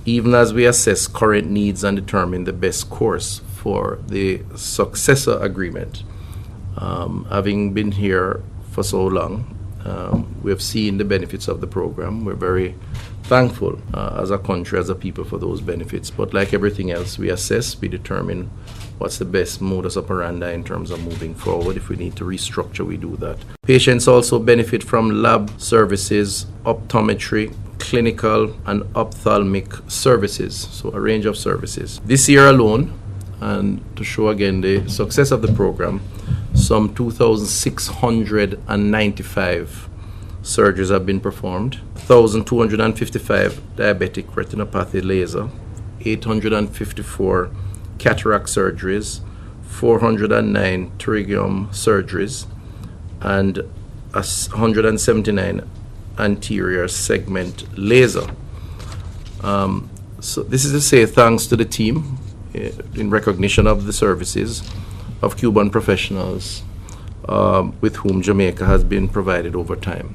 even as we assess current needs and determine the best course for the successor agreement. Having been here for so long, we have seen the benefits of the program. We're very thankful as a country, as a people, for those benefits. But like everything else, we assess, we determine what's the best modus operandi in terms of moving forward. If we need to restructure, we do that. Patients also benefit from lab services, optometry, clinical and ophthalmic services, so a range of services. This year alone, and to show again the success of the program, some 2,695 surgeries have been performed, 1,255 diabetic retinopathy laser, 854 cataract surgeries, 409 pterygium surgeries, and 179 anterior segment laser. So this is to say thanks to the team in recognition of the services of Cuban professionals with whom Jamaica has been provided over time.